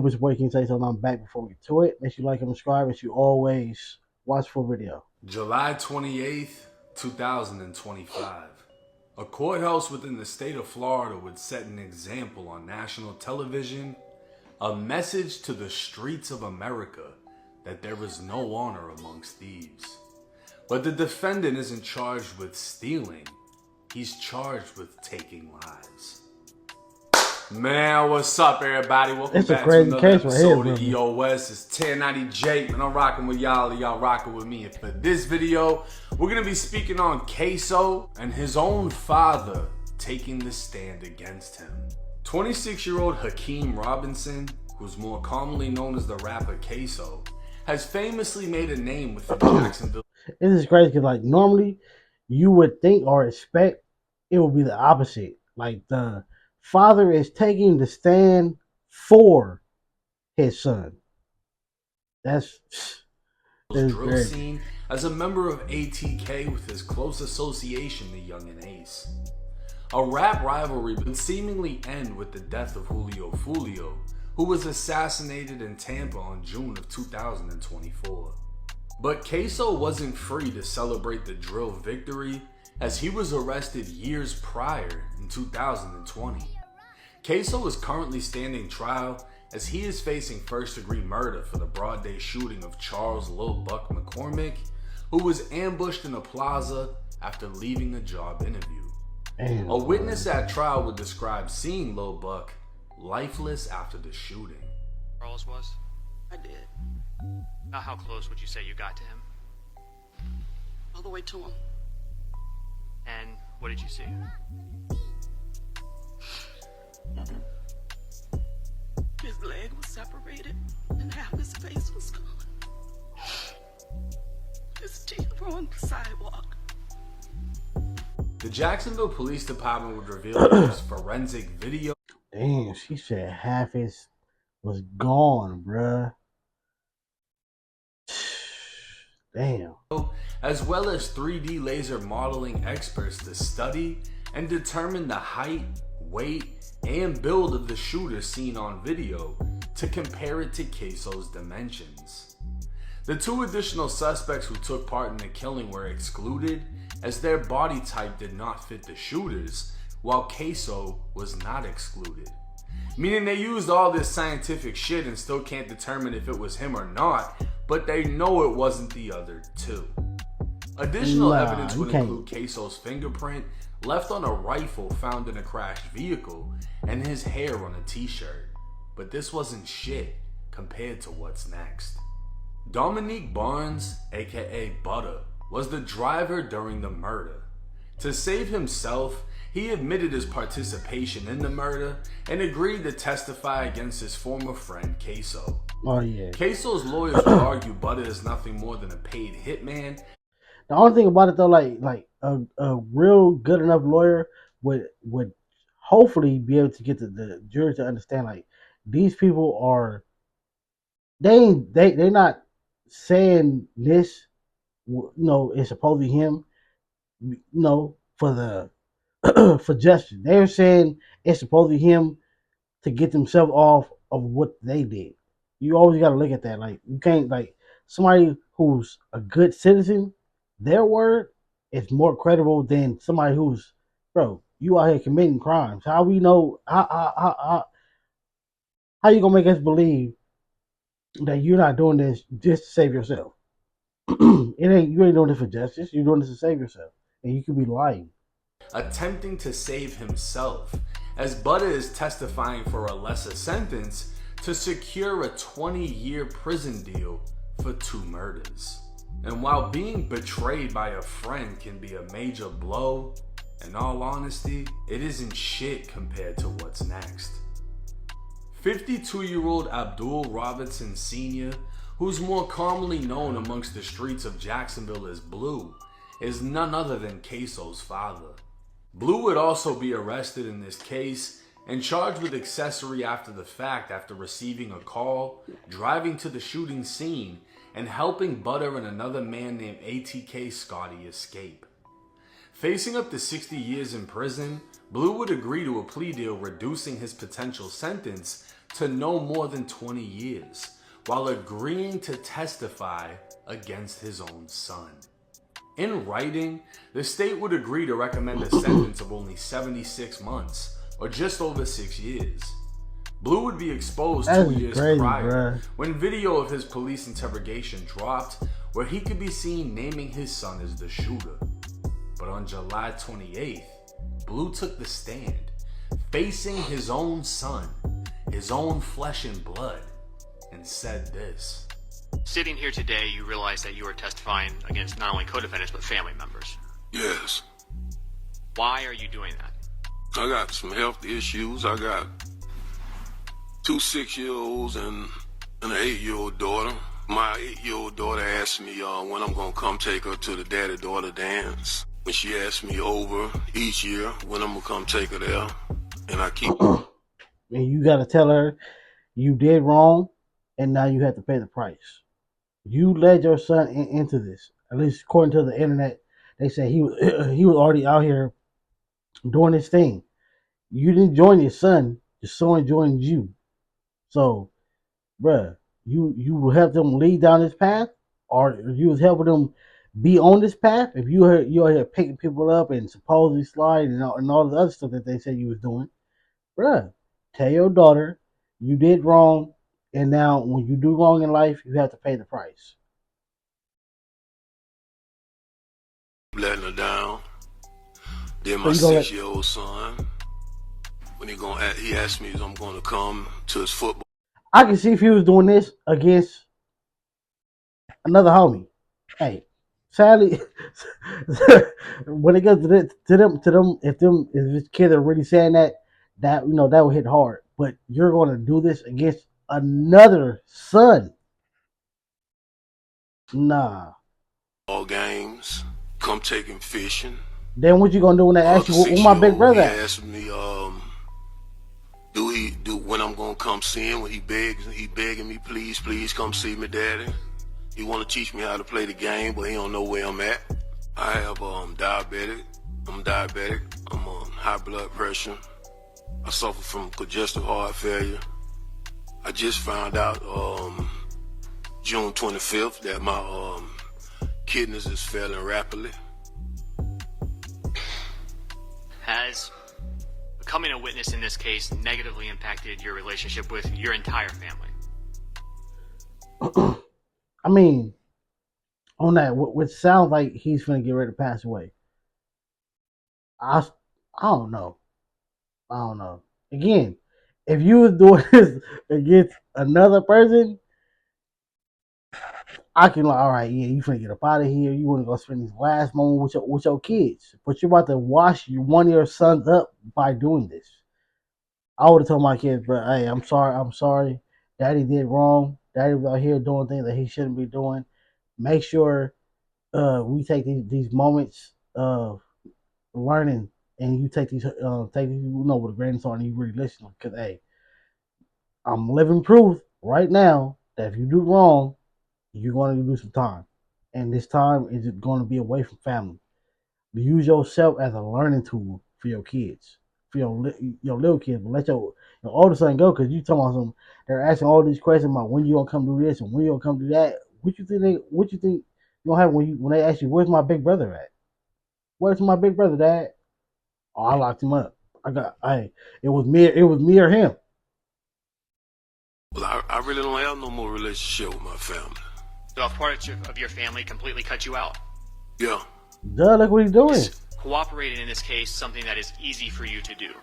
up? It's your boy King Say So, and I'm back. Before we get to it, make sure you like and subscribe. As you always, watch full video. July 28th, 2025. A courthouse within the state of Florida would set an example on national television, a message to the streets of America that there is no honor amongst thieves. But the defendant isn't charged with stealing, he's charged with taking lives. Man, what's up, everybody? Welcome It's a back to crazy another case right here, episode brother. of EOS. It's 1090 Jake, and I'm rocking with y'all, and y'all rocking with me. And for this video, we're gonna be speaking on Ksoo and his own father taking the stand against him. 26-year-old Hakeem Robinson, who's more commonly known as the rapper Ksoo, has famously made a name with the Jacksonville. This is crazy because, like, normally you would think or expect it would be the opposite. Like, the father is taking the stand for his son. That's Drill crazy. scene as a member of ATK with his close association to Young and Ace. A rap rivalry would seemingly end with the death of Julio Fulio, who was assassinated in Tampa on June of 2024. But Ksoo wasn't free to celebrate the drill victory, as he was arrested years prior in 2020. Ksoo is currently standing trial as he is facing first-degree murder for the broad day shooting of Charles Lil Buck McCormick, who was ambushed in a plaza after leaving a job interview. Damn. A witness at trial would describe seeing Lil Buck lifeless after the shooting. Charles was? I did. Now, how close would you say you got to him? All the way to him. And what did you see? His leg was separated and half his face was gone. His teeth were on the sidewalk. The Jacksonville Police Department would reveal there's forensic video. Damn, she said half his was gone, bruh. Damn. As well as 3D laser modeling experts to study and determine the height, weight, and build of the shooter seen on video to compare it to Ksoo's dimensions. The two additional suspects who took part in the killing were excluded as their body type did not fit the shooters, while Ksoo was not excluded. Meaning they used all this scientific shit and still can't determine if it was him or not, but they know it wasn't the other two. Additional evidence would include Ksoo's fingerprint left on a rifle found in a crashed vehicle and his hair on a t-shirt. But this wasn't shit compared to what's next. Dominique Barnes, aka Butter, was the driver during the murder. To save himself, he admitted his participation in the murder and agreed to testify against his former friend Ksoo. Oh yeah. Ksoo's lawyers would argue Butter is nothing more than a paid hitman. The only thing about it though, like a real good enough lawyer would hopefully be able to get the jury to understand, like, these people are they're not saying this, you know, it's supposedly him, you know, for the for justice. They're saying it's supposedly him to get themselves off of what they did. You always got to look at that. Like, you can't, like, somebody who's a good citizen, their word is more credible than somebody who's, bro, you out here committing crimes. How we know? How you gonna make us believe that you're not doing this just to save yourself? You ain't doing this for justice. You're doing this to save yourself, and you could be lying. Attempting to save himself, as Butter is testifying for a lesser sentence to secure a 20-year prison deal for 2 murders. And while being betrayed by a friend can be a major blow, in all honesty, it isn't shit compared to what's next. 52-year-old Abdul Robinson Sr., who's more commonly known amongst the streets of Jacksonville as Blue, is none other than Ksoo's father. Blue would also be arrested in this case and charged with accessory after the fact after receiving a call, driving to the shooting scene, and helping Butter and another man named ATK Scotty escape. Facing up to 60 years in prison, Blue would agree to a plea deal reducing his potential sentence to no more than 20 years while agreeing to testify against his own son. In writing, the state would agree to recommend a sentence of only 76 months, or just over 6 years. Blue would be exposed That's 2 years crazy, prior bruh. when video of his police interrogation dropped where he could be seen naming his son as the shooter. But on July 28th, Blue took the stand, facing his own son, his own flesh and blood, and said this. Sitting here today, you realize that you are testifying against not only co-defendants, but family members. Yes. Why are you doing that? I got some health issues. I got 2 6-year-olds and an 8-year-old daughter. My 8-year-old daughter asked me when I'm going to come take her to the daddy-daughter dance. And she asked me over each year when I'm going to come take her there. And I keep... And you got to tell her you did wrong, and now you have to pay the price. You led your son into this. At least according to the internet, they say he was already out here doing his thing. You didn't join your son joined you. So, bruh, you will help them lead down this path, or you was helping them be on this path. If you are here picking people up and supposedly sliding and all the other stuff that they said you was doing, bruh, tell your daughter you did wrong, and now when you do wrong in life, you have to pay the price. letting her down. Then my So 6-year-old son, when he asked me if I'm going to come to his football. I can see if he was doing this against another homie. Hey, sadly, when it goes to them, if this kids are really saying that would hit hard. But you're going to do this against another son? Nah. All games, come take him fishing. Then what you gonna do when they ask you where my big brother at? He asked me, do when I'm gonna come see him? When he begging me, please come see me, daddy. He wanna teach me how to play the game, but he don't know where I'm at. I have diabetic. I'm diabetic. I'm on high blood pressure. I suffer from congestive heart failure. I just found out June 25th that my kidneys is failing rapidly. Has becoming a witness in this case negatively impacted your relationship with your entire family? I mean, on that, which sounds like he's gonna get ready to pass away. I don't know. Again, if you was doing this against another person, I can like, all right, yeah, you finna get up out of here. You want to go spend these last moments with your kids, but you're about to wash one of your sons up by doing this. I would have told my kids, but hey, I'm sorry. Daddy did wrong. Daddy was out here doing things that he shouldn't be doing. Make sure we take these moments of learning, and you take these with a grain of salt, and you really listen. Because hey, I'm living proof right now that if you do wrong, you're going to do some time, and this time is going to be away from family. Use yourself as a learning tool for your kids, for your little kids. But let your older son go, because you talking about some. They're asking all these questions about when you gonna come do this and when you gonna come do that. What you think you gonna have when they ask you, where's my big brother at? Where's my big brother, Dad? Oh, I locked him up. It was me or him. Well, I really don't have no more relationship with my family. So a part of your family completely cut you out? Yeah. Duh, look what he's doing. Is cooperating in this case something that is easy for you to do?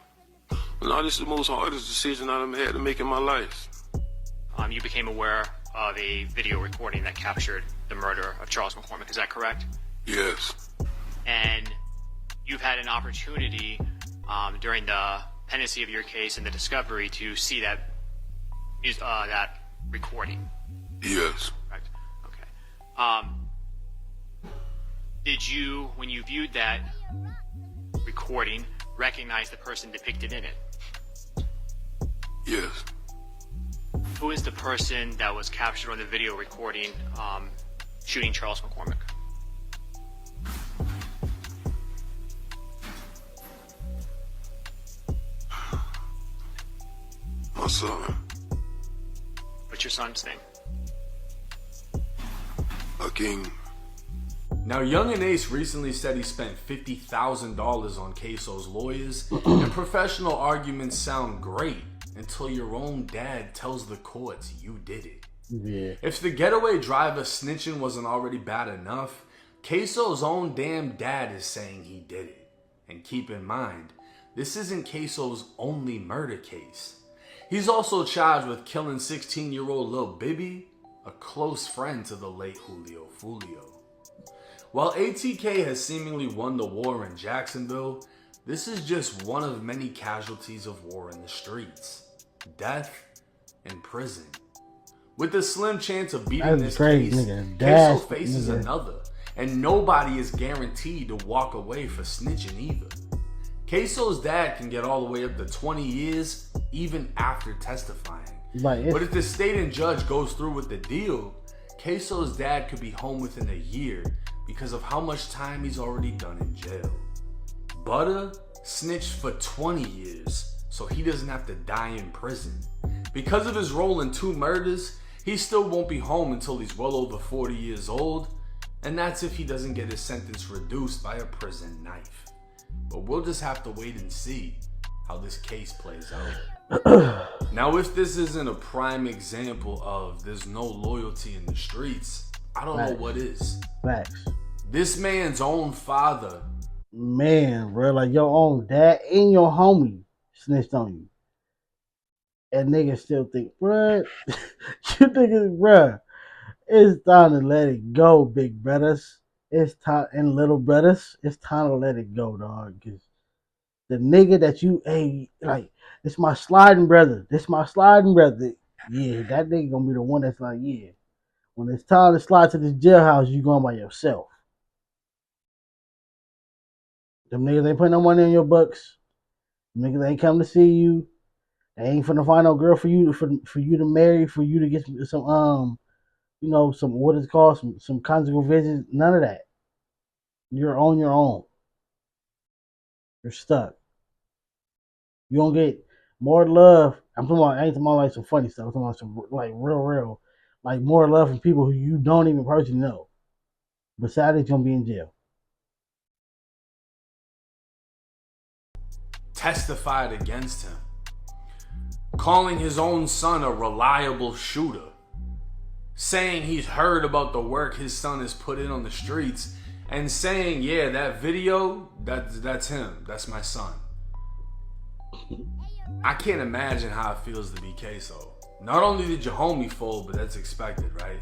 No, this is the most hardest decision I've ever had to make in my life. You became aware of a video recording that captured the murder of Charles McCormick, is that correct? Yes. And you've had an opportunity during the pendency of your case and the discovery to see that recording. Yes. Correct. Okay. Did you, when you viewed that recording, recognize the person depicted in it? Yes. Who is the person that was captured on the video recording shooting Charles McCormick? My son. What's your son's name? King. Now, Young and Ace recently said he spent $50,000 on Ksoo's lawyers, and professional arguments sound great until your own dad tells the courts you did it. Yeah. If the getaway driver snitching wasn't already bad enough, Ksoo's own damn dad is saying he did it. And keep in mind, this isn't Ksoo's only murder case. He's also charged with killing 16-year-old Lil Bibby, a close friend to the late Julio Fulio. While ATK has seemingly won the war in Jacksonville, this is just one of many casualties of war in the streets. Death and prison. With the slim chance of beating this case, Ksoo faces another, and nobody is guaranteed to walk away for snitching either. Ksoo's dad can get all the way up to 20 years, even after testifying. But if the state and judge goes through with the deal, Ksoo's dad could be home within a year because of how much time he's already done in jail. Butter snitched for 20 years, so he doesn't have to die in prison. Because of his role in 2 murders, he still won't be home until he's well over 40 years old, and that's if he doesn't get his sentence reduced by a prison knife. But we'll just have to wait and see how this case plays out. Now, if this isn't a prime example of there's no loyalty in the streets, I don't know what is. Facts. This man's own father. Man, bro, like your own dad and your homie snitched on you. And niggas still think, bruh, you niggas, bruh, it's time to let it go, big brothers. It's time, and little brothers, it's time to let it go, dog. Cause the nigga that you, hey, like, this my sliding brother. This my sliding brother. Yeah, that nigga gonna be the one that's like, yeah. When it's time to slide to this jailhouse, you going by yourself. Them niggas ain't putting no money in your bucks. Them niggas ain't come to see you. They ain't finna find no girl for you to marry, for you to get some some what is it called, some conjugal visits. None of that. You're on your own. You're stuck. You don't get more love. I'm talking about, I ain't talking about like some funny stuff. I'm talking about some like real, like more love from people who you don't even personally know. Besides, you're gonna be in jail. Testified against him, calling his own son a reliable shooter, saying he's heard about the work his son has put in on the streets, and saying, yeah, that video, that's him, that's my son. I can't imagine how it feels to be Ksoo. Not only did your homie fold, but that's expected, right?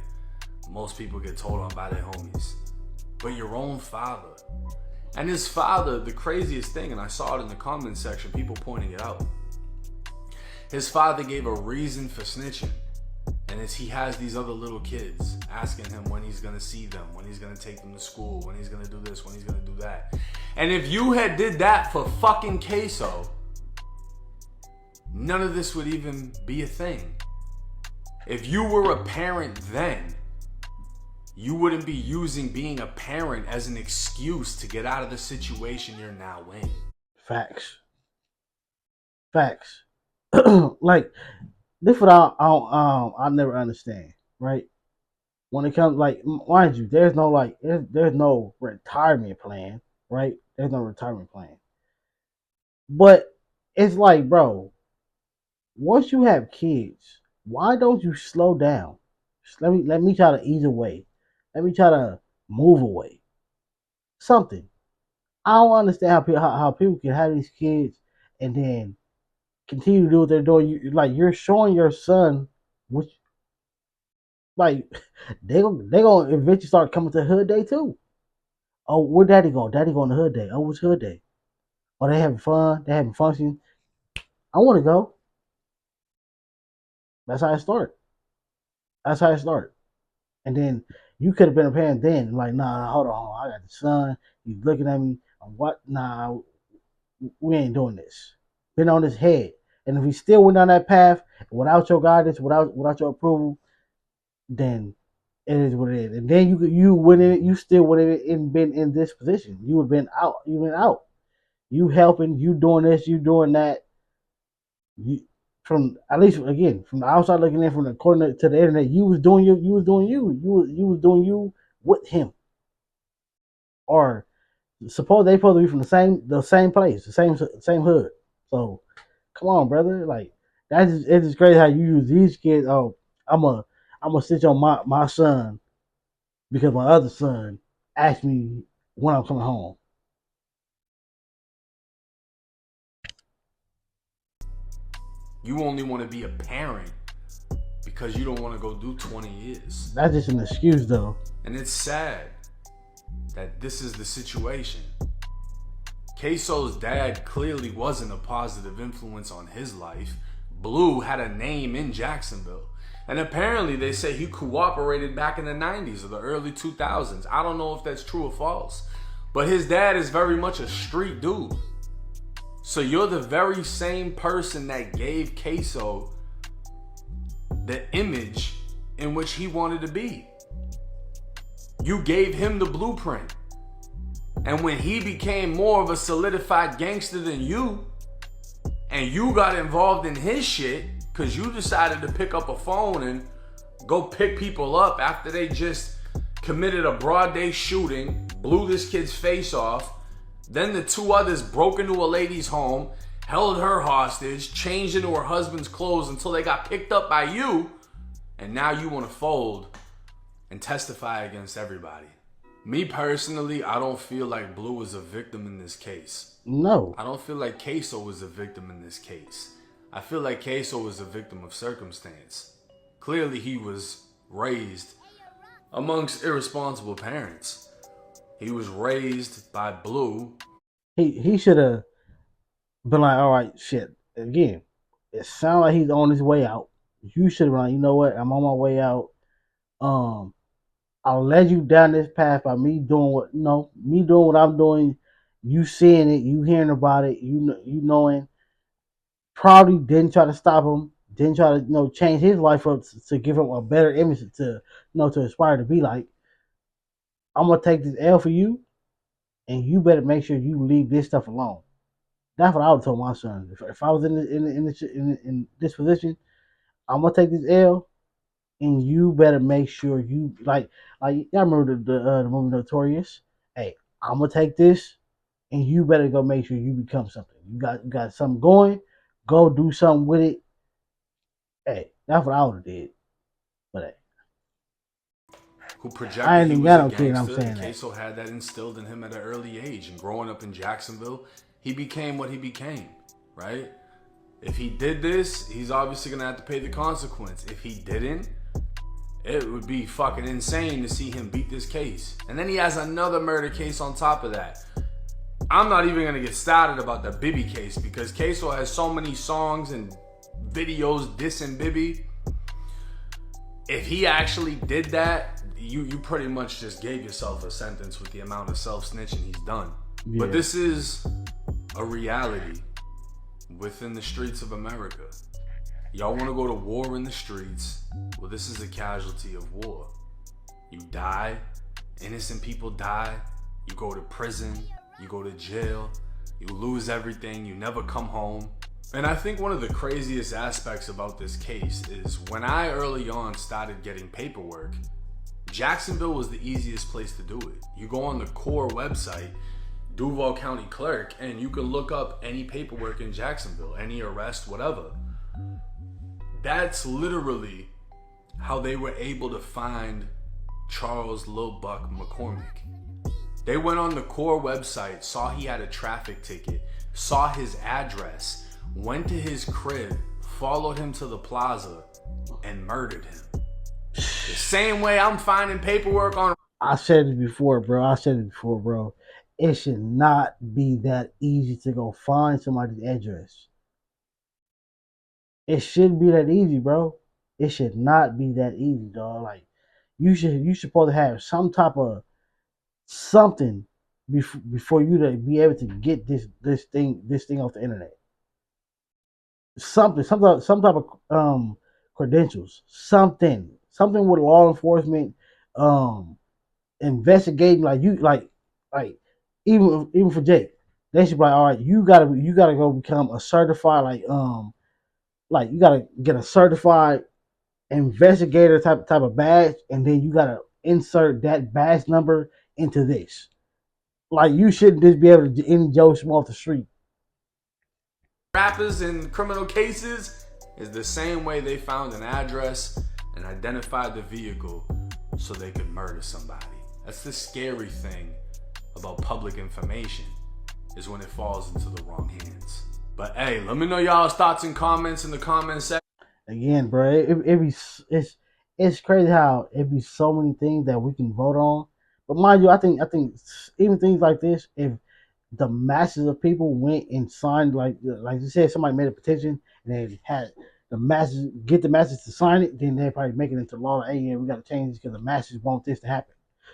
Most people get told on by their homies. But your own father. And his father, the craziest thing, and I saw it in the comments section, people pointing it out. His father gave a reason for snitching. And it's he has these other little kids asking him when he's going to see them, when he's going to take them to school, when he's going to do this, when he's going to do that. And if you had did that for fucking Ksoo, none of this would even be a thing. If you were a parent then, you wouldn't be using being a parent as an excuse to get out of the situation you're now in. Facts. Like, this is what I never understand, right? When it comes, like, mind you, there's no retirement plan, right? There's no retirement plan. But it's like, bro, once you have kids, why don't you slow down? Just let me try to ease away. Let me try to move away. Something. I don't understand how people can have these kids and then continue to do what they're doing. You're showing your son, which, like, they gonna eventually start coming to hood day too. Oh, where daddy going? Daddy going to hood day. Oh, what's hood day? Oh, they having fun. They having function. I want to go. That's how it started. And then you could have been a parent then, like, nah, hold on, I got the son. He's looking at me. What? Nah, we ain't doing this. Been on his head. And if he still went down that path without your guidance, without your approval, then it is what it is. And then you still would have been in this position. You would have been out. You've been out. You helping, you doing this, you doing that. from at least again from the outside looking in, from the according to the internet, you was doing you was doing you with him, or suppose they supposed to be from the same place, the same hood. So come on, brother, like it's just crazy how you use these kids. Oh, I'm a I'm gonna stitch on my son because my other son asked me when I'm coming home. You only want to be a parent because you don't want to go do 20 years. That's just an excuse, though. And it's sad that this is the situation. Ksoo's dad clearly wasn't a positive influence on his life. Blue had a name in Jacksonville. And apparently they say he cooperated back in the 90s or the early 2000s. I don't know if that's true or false. But his dad is very much a street dude. So you're the very same person that gave Ksoo the image in which he wanted to be. You gave him the blueprint. And when he became more of a solidified gangster than you, and you got involved in his shit, because you decided to pick up a phone and go pick people up after they just committed a broad day shooting, blew this kid's face off, then the two others broke into a lady's home, held her hostage, changed into her husband's clothes until they got picked up by you, and now you want to fold and testify against everybody. Me personally, I don't feel like Blue was a victim in this case. No. I don't feel like Ksoo was a victim in this case. I feel like Ksoo was a victim of circumstance. Clearly he was raised amongst irresponsible parents. He was raised by Blue. He should have been like, all right, shit. Again, it sounds like he's on his way out. You should have been like, you know what? I'm on my way out. I'll let you down this path by me doing what I'm doing. You seeing it, you hearing about it, you knowing. Probably didn't try to stop him. Didn't try to change his life up to give him a better image to to aspire to be like. I'm gonna take this L for you, and you better make sure you leave this stuff alone. That's what I would tell my son. If I was in this position, I'm gonna take this L, and you better make sure you like y'all remember the movie Notorious. Hey, I'm gonna take this, and you better go make sure you become something. You got something going. Go do something with it. Hey, that's what I would have did. But hey, Who projected I ain't he even was got a no kid. I'm gangster, saying and that. Ksoo had that instilled in him at an early age. And growing up in Jacksonville, he became what he became, right? If he did this, he's obviously gonna have to pay the consequence. If he didn't, it would be fucking insane to see him beat this case. And then he has another murder case on top of that. I'm not even gonna get started about the Bibby case because Ksoo has so many songs and videos dissing Bibby. If he actually did that, you pretty much just gave yourself a sentence with the amount of self-snitching he's done. Yeah. But this is a reality within the streets of America. Y'all want to go to war in the streets? Well, this is a casualty of war. You die, innocent people die, you go to prison, you go to jail, you lose everything, you never come home. And I think one of the craziest aspects about this case is when I early on started getting paperwork, Jacksonville was the easiest place to do it. You go on the core website, Duval County Clerk, and you can look up any paperwork in Jacksonville, any arrest, whatever. That's literally how they were able to find Charles Lil Buck McCormick. They went on the core website, saw he had a traffic ticket, saw his address, went to his crib, followed him to the plaza, and murdered him. The same way I'm finding paperwork on... I said it before, bro. It should not be that easy to go find somebody's address. It shouldn't be that easy, bro. It should not be that easy, dog. Like, you supposed to have some type of something before you to be able to get this thing off the internet. Some type of credentials, something with law enforcement, investigating. Like even for Jake, they should be like, all right, you gotta go become a certified Like you gotta get a certified investigator type of badge, and then you gotta insert that badge number into this. Like you shouldn't just be able to any Joe Schmo off the street. Rappers in criminal cases is the same way they found an address and identified the vehicle so they could murder somebody. That's the scary thing about public information, is when it falls into the wrong hands. But hey, let me know y'all's thoughts and comments in the comment section. Again, bro, it's crazy how it be so many things that we can vote on. But mind you, I think even things like this, if the masses of people went and signed, like you said, somebody made a petition and they had the masses get the masses to sign it, then they're probably making it into law. Like, hey, yeah, we got to change this because the masses want this to happen.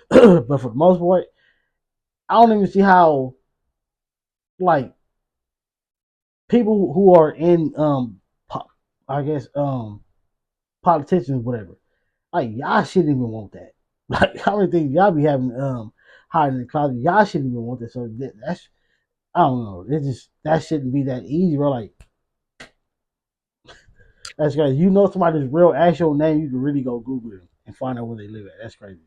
But for the most part, I don't even see how, like, people who are in I guess politicians, whatever, like y'all shouldn't even want that. Like how many things y'all be having hiding in the closet, y'all shouldn't even want that. So that's, I don't know. It just, that shouldn't be that easy, bro. Like that's crazy. You know somebody's real actual name, you can really go Google it and find out where they live at. That's crazy.